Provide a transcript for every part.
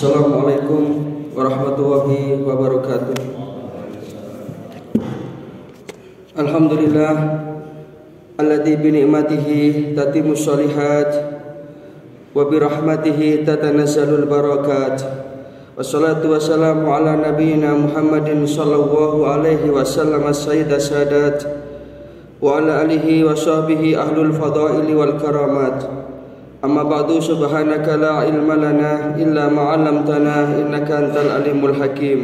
Assalamualaikum warahmatullahi wabarakatuh. Alhamdulillah alladzi bi ni'matihi tatimmus shalihat wa bi rahmatihi tatanazzalul barakat. Wassalatu wassalamu ala nabiyyina Muhammadin sallallahu alaihi wasallam as-sayyid as-sadat wa ala alihi wa sahbihi ahlul fadaili wal karamat. Amma ba'du, subhanaka la ilma lana illa ma 'allamtana innaka antal alimul hakim.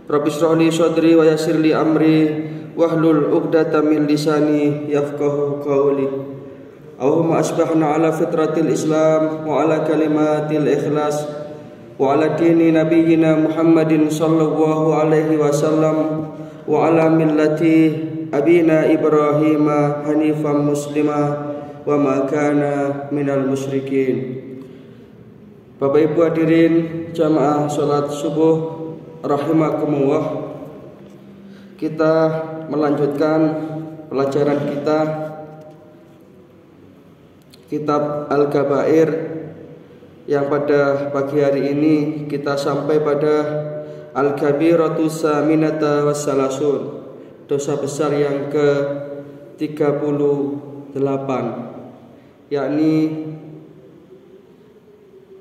Rabbi shrah li sadri wa yassir li amri wahlul 'uqdatam min lisani yafqahu qawli. Allahumma asbahna ala fitratil Islam wa ala kalimatil ikhlas wa ala dini nabiyyina Muhammadin sallallahu alaihi wasallam wa ala millati abina Ibrahim hanifan muslima wa ma kana minal musyrikin. Bapak Ibu hadirin jamaah salat subuh rahimakumullah. Kita melanjutkan pelajaran kita kitab Al-Kabair, yang pada pagi hari ini kita sampai pada Al-Kabiratus Saminata Wassalasun, dosa besar yang ke-38, yakni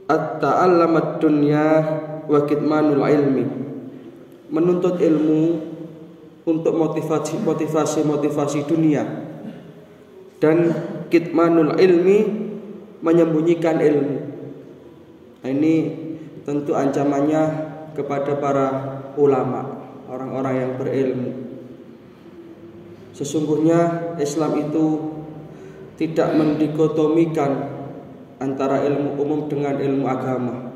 at-ta'allamat dunya wa kitmanul ilmi, menuntut ilmu untuk motivasi dunia, dan kitmanul ilmi, menyembunyikan ilmu. Nah, ini tentu ancamannya kepada para ulama, orang-orang yang berilmu. Sesungguhnya Islam itu tidak mendikotomikan antara ilmu umum dengan ilmu agama,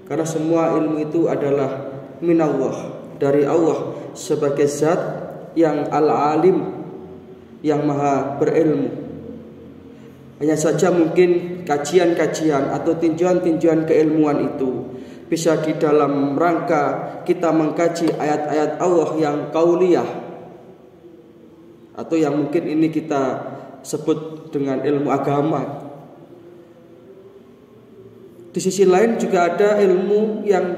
karena semua ilmu itu adalah minallah, dari Allah sebagai zat yang al-alim, yang maha berilmu. Hanya saja mungkin kajian-kajian atau tinjauan-tinjauan keilmuan itu bisa di dalam rangka kita mengkaji ayat-ayat Allah yang qauliyah, atau yang mungkin ini kita sebut dengan ilmu agama. Di sisi lain juga ada ilmu yang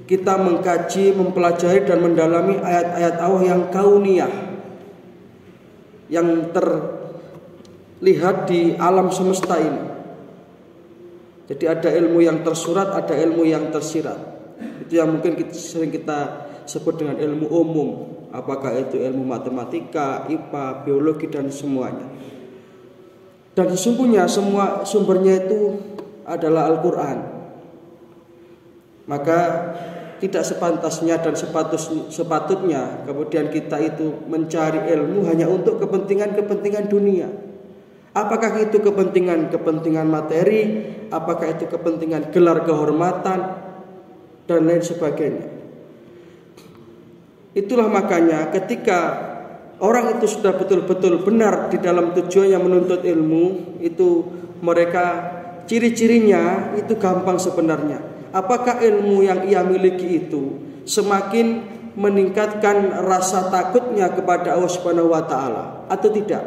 kita mengkaji, mempelajari dan mendalami ayat-ayat Allah yang kauniyah, yang terlihat di alam semesta ini. Jadi ada ilmu yang tersurat, ada ilmu yang tersirat. Itu yang mungkin sering kita sebut dengan ilmu umum. Apakah itu ilmu matematika, IPA, biologi dan semuanya. Dan sesungguhnya semua sumbernya itu adalah Al-Quran. Maka tidak sepantasnya dan sepatutnya kemudian kita itu mencari ilmu hanya untuk kepentingan-kepentingan dunia. Apakah itu kepentingan materi, apakah itu kepentingan gelar kehormatan dan lain sebagainya. Itulah makanya ketika orang itu sudah betul-betul benar di dalam tujuannya menuntut ilmu, itu mereka ciri-cirinya itu gampang sebenarnya. Apakah ilmu yang ia miliki itu semakin meningkatkan rasa takutnya kepada Allah Subhanahu wa taala atau tidak?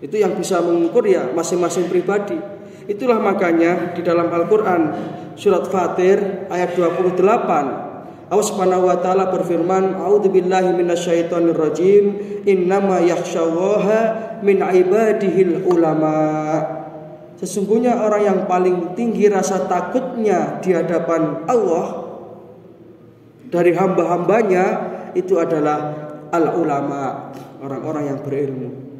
Itu yang bisa mengukur ya masing-masing pribadi. Itulah makanya di dalam Al-Qur'an surat Fatir ayat 28, Allah Subhanahu wa taala berfirman, "A'udzubillahi minasyaitonirrajim, innama yakhsyallaha min ibadihil ulama." Sesungguhnya orang yang paling tinggi rasa takutnya di hadapan Allah dari hamba-hambanya itu adalah al-ulama, orang-orang yang berilmu.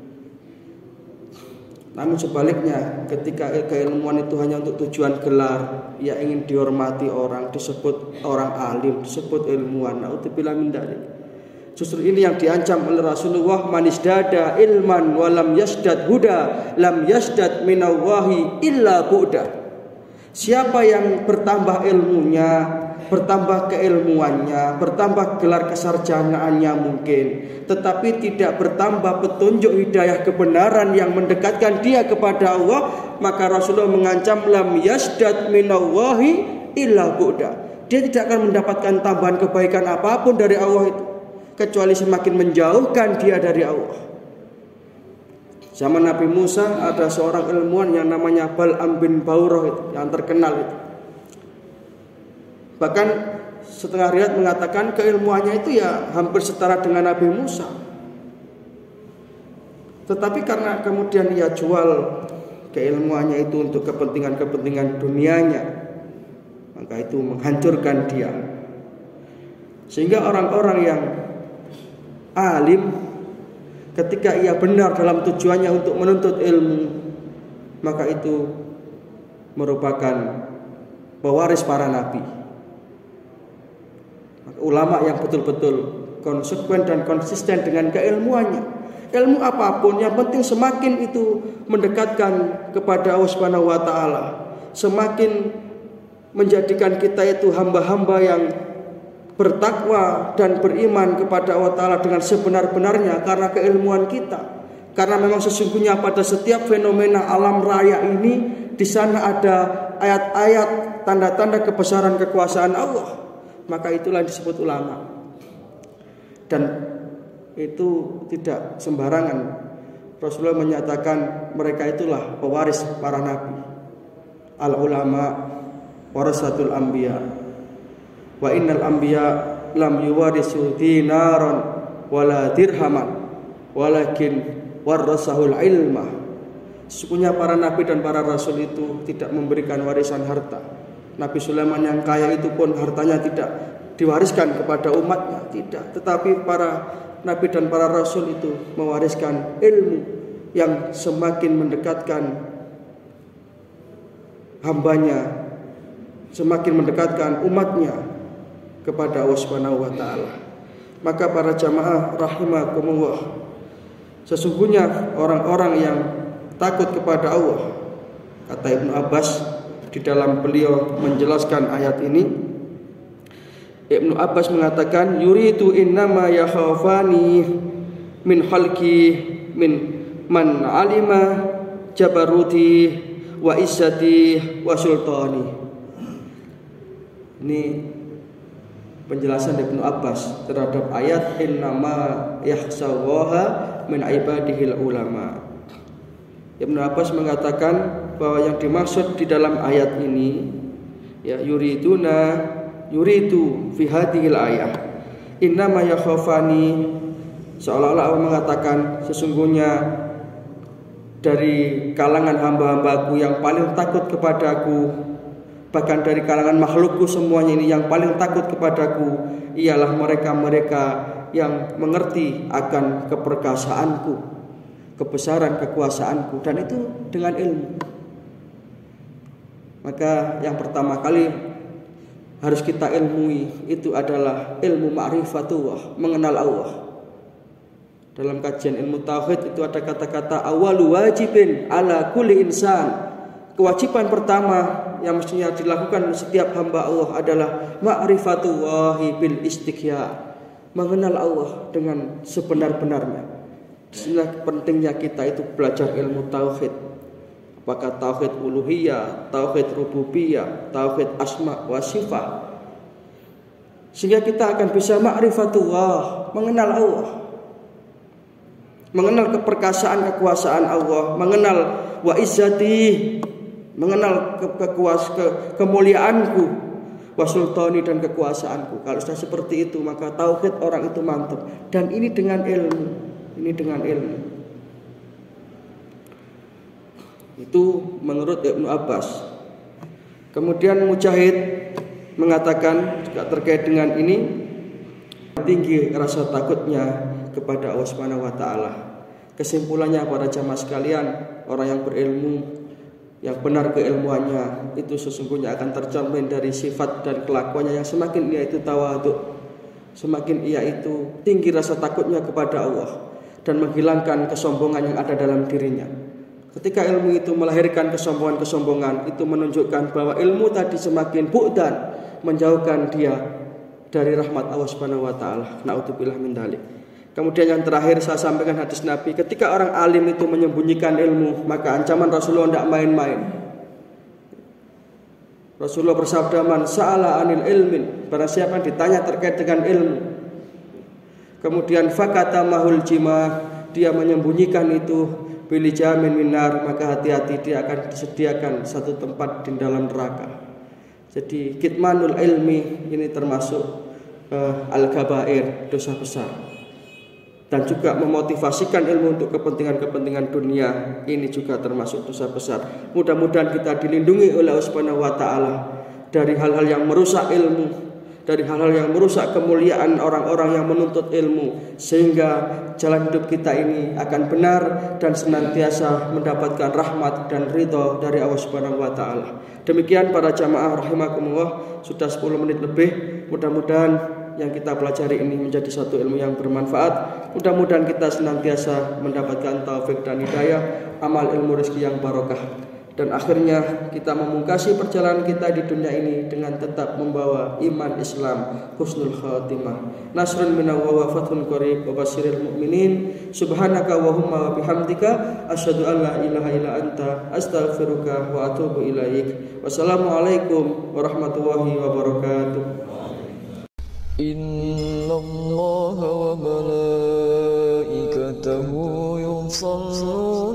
Namun sebaliknya, ketika keilmuan itu hanya untuk tujuan gelar, ia ingin dihormati orang, disebut orang alim, disebut ilmuwan, naudzubillah min dzalik. Justru ini yang diancam oleh Rasulullah, manisdada ilman walam yasdad huda lam yasdad minallahi illa bu'da. Siapa yang bertambah ilmunya, bertambah keilmuannya, bertambah gelar kesarjanaannya mungkin, tetapi tidak bertambah petunjuk hidayah kebenaran yang mendekatkan dia kepada Allah, maka Rasulullah mengancam lam yasdad minallahi illa bu'da. Dia tidak akan mendapatkan tambahan kebaikan apapun dari Allah itu, kecuali semakin menjauhkan dia dari Allah. Zaman Nabi Musa ada seorang ilmuwan yang namanya Bal'am bin Bauroh yang terkenal itu. Bahkan setengah riwayat mengatakan keilmuannya itu ya hampir setara dengan Nabi Musa. Tetapi karena kemudian ia jual keilmuannya itu untuk kepentingan-kepentingan dunianya, maka itu menghancurkan dia. Sehingga orang-orang yang alim ketika ia benar dalam tujuannya untuk menuntut ilmu, maka itu merupakan pewaris para nabi. Maka ulama yang betul-betul konsekuen dan konsisten dengan keilmuannya, ilmu apapun yang penting semakin itu mendekatkan kepada Allah Subhanahu wa taala, semakin menjadikan kita itu hamba-hamba yang bertakwa dan beriman kepada Allah Ta'ala dengan sebenar-benarnya karena keilmuan kita. Karena memang sesungguhnya pada setiap fenomena alam raya ini, di sana ada ayat-ayat tanda-tanda kebesaran kekuasaan Allah. Maka itulah yang disebut ulama. Dan itu tidak sembarangan. Rasulullah menyatakan mereka itulah pewaris para nabi. Al-ulama warasatul anbiya. Wa innal anbiya lam yuwarisu dinaran wala dirhaman walakin warasahul ilma. Sesungguhnya para nabi dan para rasul itu tidak memberikan warisan harta. Nabi Sulaiman yang kaya itu pun hartanya tidak diwariskan kepada umatnya, tidak. Tetapi para nabi dan para rasul itu mewariskan ilmu yang semakin mendekatkan hambanya, semakin mendekatkan umatnya kepada Allah Subhanahu wa taala. Maka para jamaah rahimakumullah, sesungguhnya orang-orang yang takut kepada Allah, kata Ibnu Abbas di dalam beliau menjelaskan ayat ini, Ibnu Abbas mengatakan yuridu innama yakhafani min khalqi min man alima jabaruti wa izzati wa sultani. Ini penjelasan Ibnu Abbas terhadap ayat innama yakhshawaha min ibadihil ulama. Ibnu Abbas mengatakan bahwa yang dimaksud di dalam ayat ini ya yuridu fi hadhil ayah innama yakhafani, seolah-olah Allah mengatakan sesungguhnya dari kalangan hamba-hambaku yang paling takut kepadaku, bahkan dari kalangan makhlukku semuanya ini yang paling takut kepadaku ialah mereka-mereka yang mengerti akan keperkasaanku, kebesaran kekuasaanku, dan itu dengan ilmu. Maka yang pertama kali harus kita ilmui itu adalah ilmu ma'rifatullah, mengenal Allah. Dalam kajian ilmu tauhid itu ada kata-kata awalu wajibin ala kulli insan. Kewajiban pertama yang mestinya dilakukan setiap hamba Allah adalah ma'rifatullahi bil istighya, mengenal Allah dengan sebenar-benarnya. Disinilah pentingnya kita itu belajar ilmu tauhid. Apakah tauhid uluhiyah, tauhid rububiyah, tauhid asma wa sifat. Sehingga kita akan bisa ma'rifatullah, mengenal Allah, mengenal keperkasaan kekuasaan Allah, mengenal wa izzati, mengenal kemuliaanku, wa sultani, dan kekuasaanku. Kalau sudah seperti itu maka tauhid orang itu mantap. Dan ini dengan ilmu, ini dengan ilmu. Itu menurut Ibnu Abbas. Kemudian Mujahid mengatakan juga terkait dengan ini, tinggi rasa takutnya kepada Allah Subhanahu wa taala. Kesimpulannya para jamaah sekalian, orang yang berilmu, yang benar keilmuannya itu sesungguhnya akan tercermin dari sifat dan kelakuannya yang semakin ia itu tawadhu, semakin ia itu tinggi rasa takutnya kepada Allah dan menghilangkan kesombongan yang ada dalam dirinya. Ketika ilmu itu melahirkan kesombongan-kesombongan, itu menunjukkan bahwa ilmu tadi semakin bu'dan, menjauhkan dia dari rahmat Allah Subhanahu wa taala. Na'udzubillah min dzalik. Kemudian yang terakhir saya sampaikan hadis Nabi, ketika orang alim itu menyembunyikan ilmu, maka ancaman Rasulullah tidak main-main. Rasulullah bersabda, man sa'ala anil ilmin, barang siapa yang ditanya terkait dengan ilmu, kemudian fakata mahul jima, dia menyembunyikan itu bili jamin minar, maka hati-hati dia akan disediakan satu tempat di dalam neraka. Jadi kitmanul ilmi ini termasuk al-kabair, dosa besar. Dan juga memotivasikan ilmu untuk kepentingan-kepentingan dunia, ini juga termasuk dosa besar. Mudah-mudahan kita dilindungi oleh Allah Subhanahu wa taala dari hal-hal yang merusak ilmu, dari hal-hal yang merusak kemuliaan orang-orang yang menuntut ilmu, sehingga jalan hidup kita ini akan benar dan senantiasa mendapatkan rahmat dan ridho dari Allah Subhanahu wa taala. Demikian para jamaah rahimakumullah, sudah 10 menit lebih. Mudah-mudahan yang kita pelajari ini menjadi satu ilmu yang bermanfaat. Mudah-mudahan kita senantiasa mendapatkan taufik dan hidayah, amal ilmu rezeki yang barokah. Dan akhirnya kita memungkasi perjalanan kita di dunia ini dengan tetap membawa iman Islam, husnul khatimah. Nasrun minallah wa fathun qarib wa basyiril mu'minin. Subhanaka Allahumma wa bihamdika asyhadu an la ilaha illa anta astaghfiruka wa atubu ilaik. Wassalamualaikum warahmatullahi wabarakatuh. Inna Allah wa malaikatahu yusalluna